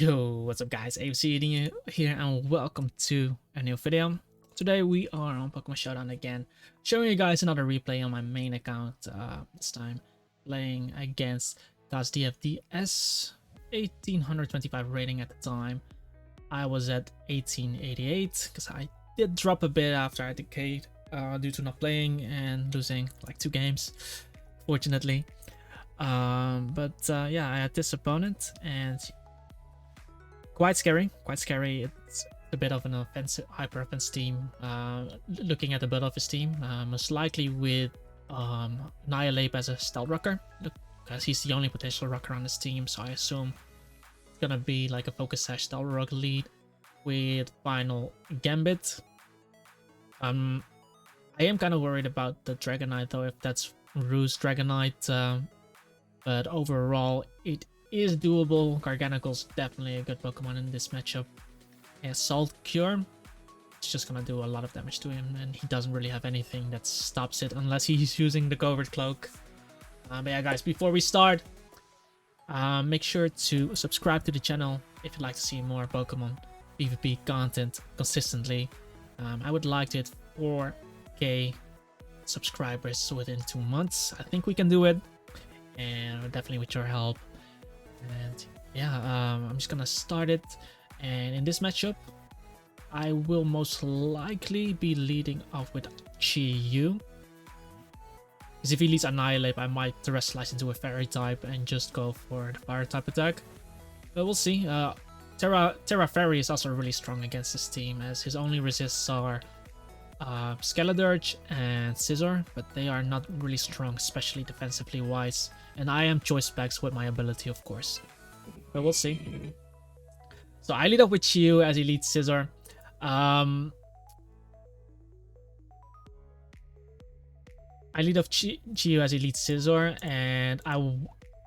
Yo, what's up guys, ABC Adinho here and welcome to a new video. Today we are on Pokemon Showdown again, showing you guys another replay on my main account, this time playing against Das DFDS, 1825 rating at the time. I was at 1888 because I did drop a bit after I decayed due to not playing and losing like 2 games, fortunately. Yeah, I had this opponent and quite scary. It's a bit of an offensive, hyper offensive team. Looking at the build of his team, most likely with Annihilate as a stealth rocker, because he's the only potential rocker on this team. So I assume it's gonna be like a focus sash stealth rock lead with final Gambit. I am kind of worried about the Dragonite though, if that's Roost Dragonite. But overall, it is doable. Garganicle's definitely a good Pokemon in this matchup. And Salt Cure, it's just gonna do a lot of damage to him, and he doesn't really have anything that stops it unless he's using the Covert Cloak. But yeah, guys, before we start, make sure to subscribe to the channel if you'd like to see more Pokemon PvP content consistently. I would like to hit 4K subscribers within 2 months. I think we can do it, and definitely with your help. And yeah, I'm just gonna start it, and in this matchup I will most likely be leading off with Chi-Yu, because if he leads Annihilate I might Terrestrialize into a Fairy type and just go for the Fire type attack, but we'll see. Terra Fairy is also really strong against this team, as his only resists are Skeledirge and Scizor, but they are not really strong, especially defensively wise. And I am choice specs with my ability, of course, but we'll see. So I lead off with Chi-Yu as he leads Scizor. I lead off Chi-Yu as he leads Scizor, and I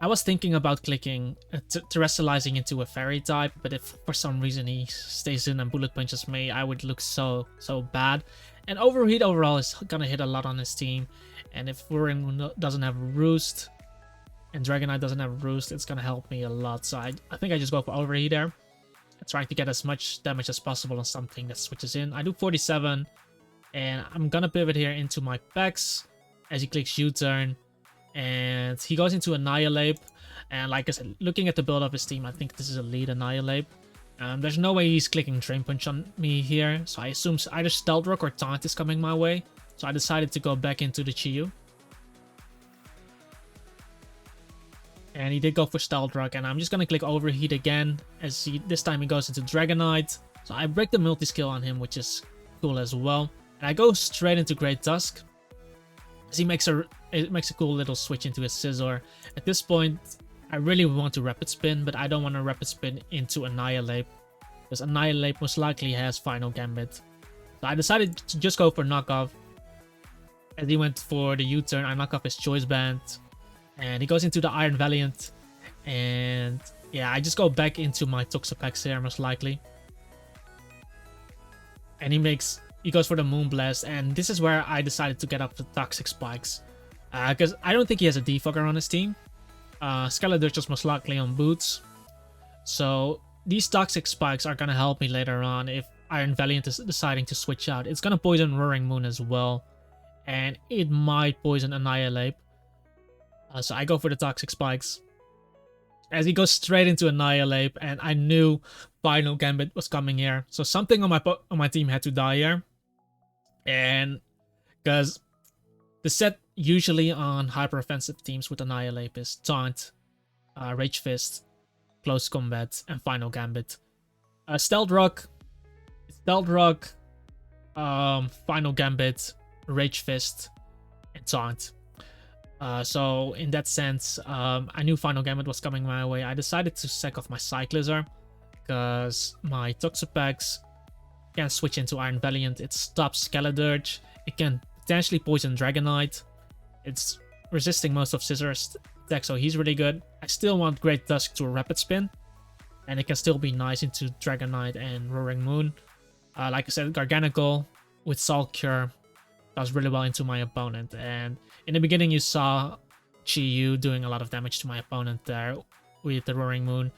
was thinking about clicking Terrestrializing into a Fairy type, but if for some reason he stays in and Bullet Punches me, I would look so bad. And Overheat overall is gonna hit a lot on his team, and if Whirring doesn't have Roost and Dragonite doesn't have Roost, it's gonna help me a lot. So I think I just go for Overheat there, trying to get as much damage as possible on something that switches in. I do 47, and I'm gonna pivot here into my Pex as he clicks U-turn, and he goes into Annihilate. And like I said, looking at the build of his team, I think this is a lead Annihilate. There's no way he's clicking Drain Punch on me here, so I assume either Stealth Rock or Taunt is coming my way. So I decided to go back into the Chi-Yu. And he did go for Stealth Rock, and I'm just gonna click Overheat again, as this time he goes into Dragonite. So I break the multi-skill on him, which is cool as well. And I go straight into Great Tusk, as he makes a cool little switch into his Scizor. At this point, I really want to Rapid Spin, but I don't want to Rapid Spin into Annihilate, because Annihilate most likely has Final Gambit. So I decided to just go for Knockoff. As he went for the U-turn, I knock off his Choice Band, and he goes into the Iron Valiant. And yeah, I just go back into my Toxapex here, most likely. And he goes for the Moonblast, and this is where I decided to get up the Toxic Spikes, because I don't think he has a Defogger on his team. Skeledirge is most likely on Boots, so these Toxic Spikes are gonna help me later on if Iron Valiant is deciding to switch out. It's gonna poison Roaring Moon as well, and it might poison Annihilate. So I go for the Toxic Spikes as he goes straight into Annihilate, and I knew Final Gambit was coming here, so something on my team had to die here. And because the set usually on hyper offensive teams with Annihilate is Taunt, Rage Fist, Close Combat, and Final Gambit. Stealth Rock, Final Gambit, Rage Fist, and Taunt. So in that sense, I knew Final Gambit was coming my way. I decided to sack off my Cyclizar, because my Toxapex can switch into Iron Valiant. It stops Skeledirge. It can potentially poison Dragonite. It's resisting most of Scissor's attack, so he's really good. I still want Great Tusk to Rapid Spin, and it can still be nice into Dragonite and Roaring Moon. Like I said, Garganicle with Salt Cure does really well into my opponent, and in the beginning you saw Chi-Yu doing a lot of damage to my opponent there with the Roaring Moon.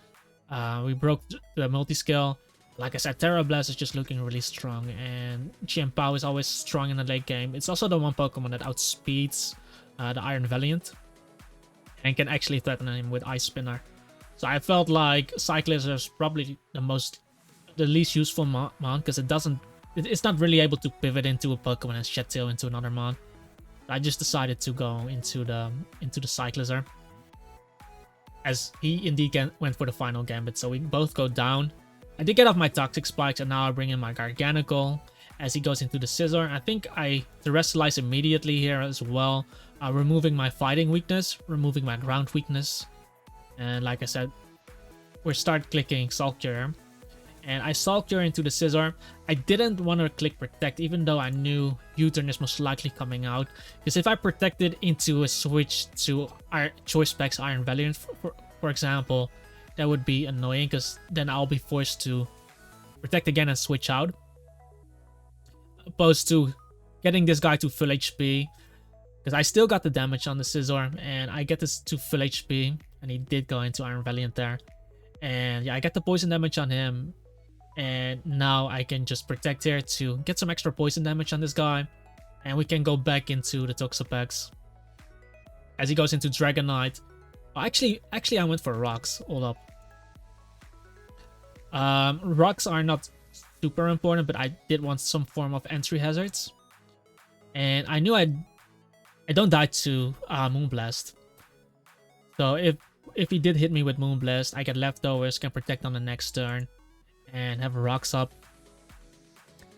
We broke the multi-skill. Like I said, Terra Blast is just looking really strong, and Chien-Pao is always strong in the late game. It's also the one Pokemon that outspeeds the Iron Valiant and can actually threaten him with Ice Spinner. So I felt like Cyclizar is probably the least useful mount, because it's not really able to pivot into a Pokemon and Shed Tail into another mount. I just decided to go into the Cyclizar, as he indeed went for the final gambit. So we both go down. I did get off my Toxic Spikes, and now I bring in my Garganical as he goes into the Scizor. I think I Terrestrialize immediately here as well, removing my fighting weakness, removing my ground weakness. And like I said, we start clicking Sulk Cure. And I Sulk Cure into the Scizor. I didn't want to click Protect, even though I knew U-Turn is most likely coming out. Because if I protected into a switch to Choice Specs Iron Valiant, for example, that would be annoying, because then I'll be forced to protect again and switch out. Opposed to getting this guy to full HP, because I still got the damage on the Scizor, and I get this to full HP, and he did go into Iron Valiant there. And yeah, I get the poison damage on him, and now I can just protect here to get some extra poison damage on this guy, and we can go back into the Toxapex as he goes into Dragonite. Actually, I went for Rocks. Hold up. Rocks are not super important, but I did want some form of entry hazards. And I knew I don't die to Moonblast. So if he did hit me with Moonblast, I get leftovers, can protect on the next turn, and have Rocks up.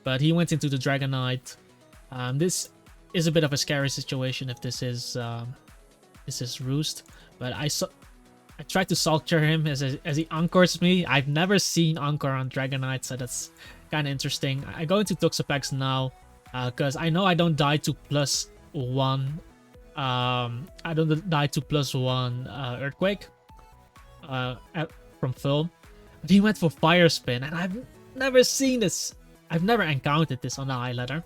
But he went into the Dragonite. This is a bit of a scary situation if this is Roost. But I tried to Sulk Cure him as he Anchors me. I've never seen Anchor on Dragonite, so that's kind of interesting. I go into Toxapex now, because I know I don't die to +1. I don't die to +1 Earthquake from full. But he went for Fire Spin, and I've never seen this. I've never encountered this on the Highlighter.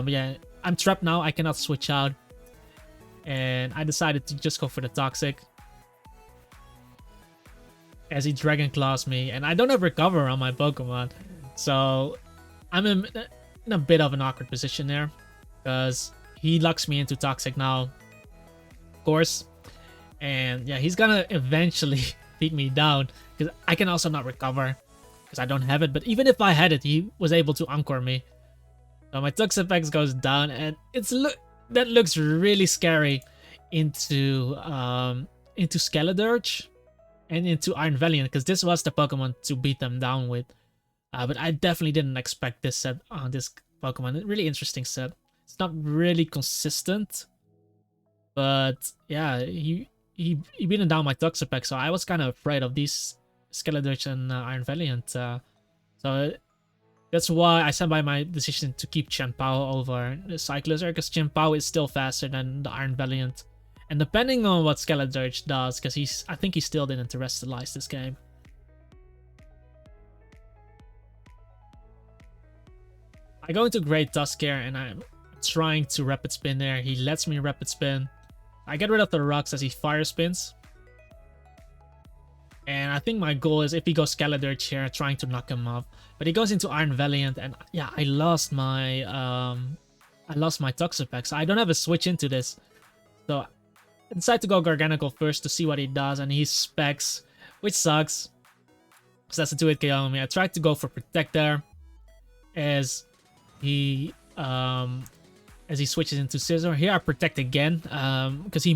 Yeah, I'm trapped now. I cannot switch out. And I decided to just go for the Toxic as he Dragon Claws me, and I don't have Recover on my Pokemon, so I'm in a bit of an awkward position there, because he locks me into Toxic now, of course, and yeah, he's gonna eventually beat me down, because I can also not Recover because I don't have it. But even if I had it, he was able to Anchor me. So my Toxapex goes down, and that looks really scary into Skeledirge and into Iron Valiant, because this was the Pokemon to beat them down with. But I definitely didn't expect this set on this Pokemon. A really interesting set. It's not really consistent, but yeah, he beaten down my Toxapex, so I was kind of afraid of these Skeledirge and Iron Valiant. So that's why I stand by my decision to keep Chien-Pao over the Cyclizar, because Chien-Pao is still faster than the Iron Valiant. And depending on what Skeledirge does, because I think he still didn't terrestrialize this game. I go into Great Tusk here, and I'm trying to Rapid Spin there. He lets me Rapid Spin. I get rid of the rocks as he Fire Spins. And I think my goal is, if he goes Skeledirge here, trying to knock him off. But he goes into Iron Valiant, and yeah, I lost my Toxapex. So I don't have a switch into this. So I decide to go Garganical first to see what he does, and he Specs, which sucks, because that's a 2-hit KO on me. I tried to go for Protect there, as he switches into Scizor. Here I Protect again, because he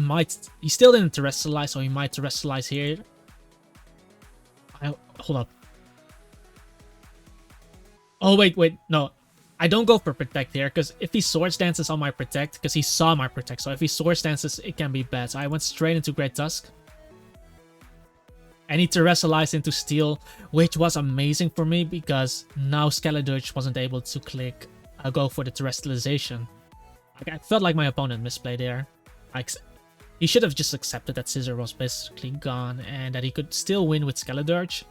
still didn't Terrestrialize, so he might Terrestrialize here. Hold up. Oh, wait, no. I don't go for Protect here, because if he Swords Dances on my Protect, because he saw my Protect, so if he Swords Dances, it can be bad. So I went straight into Great Tusk. And he Terrestrialized into Steel, which was amazing for me, because now Skeledirge wasn't able to go for the Terrestrialization. I felt like my opponent misplayed there. He should have just accepted that Scizor was basically gone, and that he could still win with Skeledirge.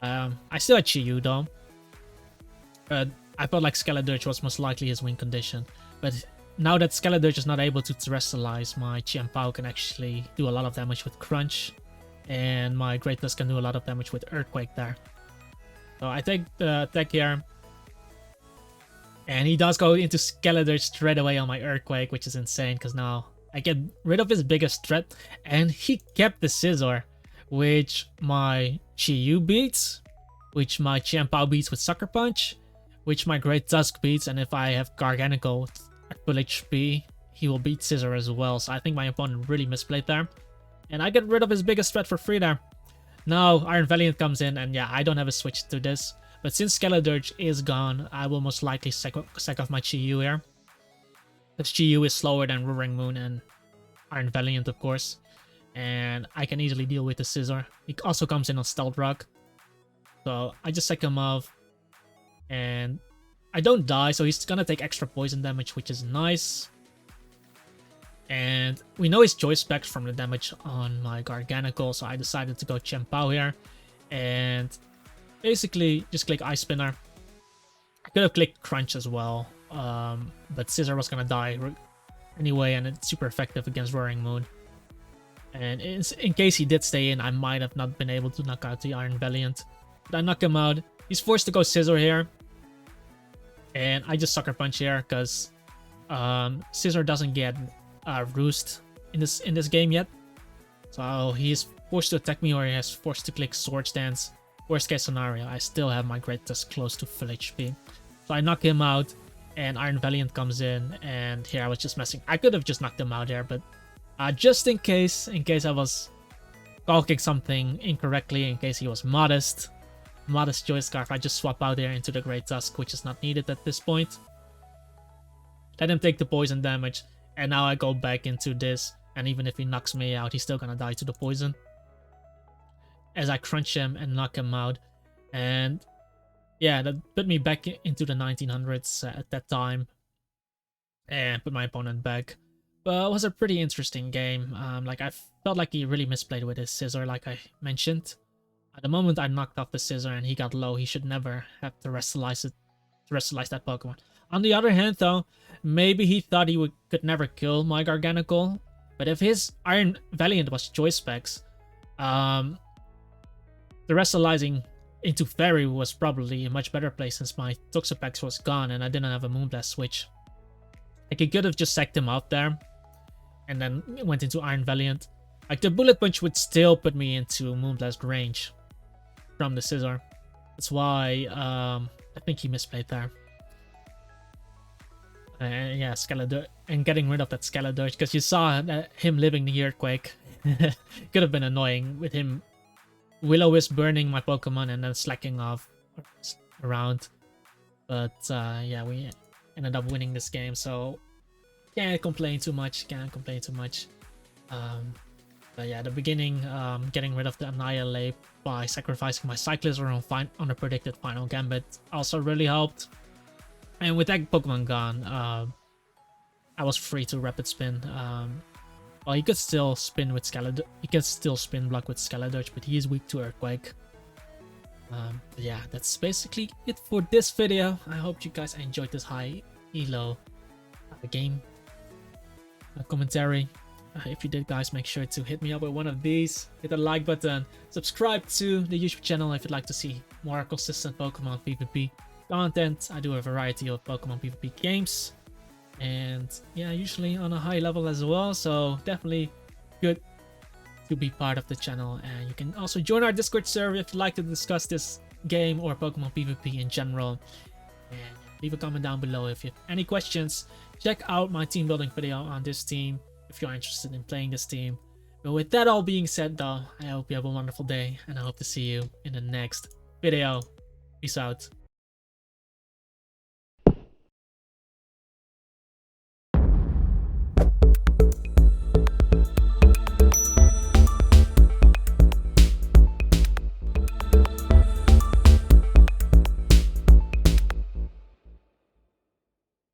I still had Chi-Yu though. I felt like Skeledirge was most likely his win condition. But now that Skeledirge is not able to Terrestrialize, my Chien-Pao can actually do a lot of damage with Crunch. and my Great Tusk can do a lot of damage with Earthquake there. So I take the attack here. And he does go into Skeletor straight away on my Earthquake, which is insane because now I get rid of his biggest threat. And he kept the Scizor, which my Chi-Yu beats, which my Chien-Pao beats with Sucker Punch, which my Great Tusk beats. And if I have Garganical at full HP, he will beat Scizor as well. So I think my opponent really misplayed there. And I get rid of his biggest threat for free there. Now Iron Valiant comes in, and yeah, I don't have a switch to this. But since Skeledirge is gone, I will most likely sack off my Chi-Yu here. Because Chi-Yu is slower than Roaring Moon and Iron Valiant, of course. And I can easily deal with the Scizor. He also comes in on Stealth Rock. So I just sack him off. And I don't die, so he's gonna take extra poison damage, which is nice. And we know his choice specs from the damage on my Garganical, so I decided to go Chien-Pao here. And basically just click Ice Spinner. I could have clicked Crunch as well, but Scizor was gonna die anyway, and it's super effective against Roaring Moon. And in case he did stay in, I might have not been able to knock out the Iron Valiant. But I knock him out. He's forced to go Scizor here. And I just Sucker Punch here, because Scizor doesn't get Roost in this game yet. So he's forced to attack me, or he has forced to click Swords Dance. Worst case scenario, I still have my Great Tusk close to full HP. So I knock him out, and Iron Valiant comes in, and here I was just messing. I could have just knocked him out there, but just in case I was calling something incorrectly, in case he was modest Choice Scarf, I just swap out there into the Great Tusk, which is not needed at this point. Let him take the poison damage, and now I go back into this, and even if he knocks me out, he's still gonna die to the poison. As I crunch him and knock him out. And yeah, that put me back into the 1900s at that time. And put my opponent back. But it was a pretty interesting game. Like I felt like he really misplayed with his Scizor, like I mentioned. At the moment I knocked off the Scizor and he got low, he should never have to Restalize that Pokemon. On the other hand though, maybe he thought he could never kill my Garganical. But if his Iron Valiant was choice specs, the Restalizing into Fairy was probably a much better play since my Toxapex was gone and I didn't have a Moonblast switch. Like, he could have just sacked him out there and then went into Iron Valiant. Like, the Bullet Punch would still put me into Moonblast range from the Scizor. That's why I think he misplayed there. Yeah, Skeletor, and getting rid of that Skeletor, because you saw him living the Earthquake. Could have been annoying with him Will-O-Wisp burning my Pokemon and then slacking off around. But yeah, we ended up winning this game, so can't complain too much. But yeah, the beginning, getting rid of the Annihilate by sacrificing my Cyclizar on a predicted final Gambit also really helped. And with that Pokemon gone, I was free to Rapid Spin. Well, he could still spin with Skeletor. He can still spin block with Skeletor, but he is weak to Earthquake. But yeah, that's basically it for this video. I hope you guys enjoyed this high elo game commentary. If you did, guys, make sure to hit me up with one of these. Hit the like button. Subscribe to the YouTube channel if you'd like to see more consistent Pokemon PvP content. I do a variety of Pokemon PvP games. And yeah, usually on a high level as well, so definitely good to be part of the channel. And you can also join our Discord server if you'd like to discuss this game or Pokemon PvP in general. And leave a comment down below if you have any questions. Check out my team building video on this team if you're interested in playing this team. But with that all being said though, I hope you have a wonderful day and I hope to see you in the next video. Peace out.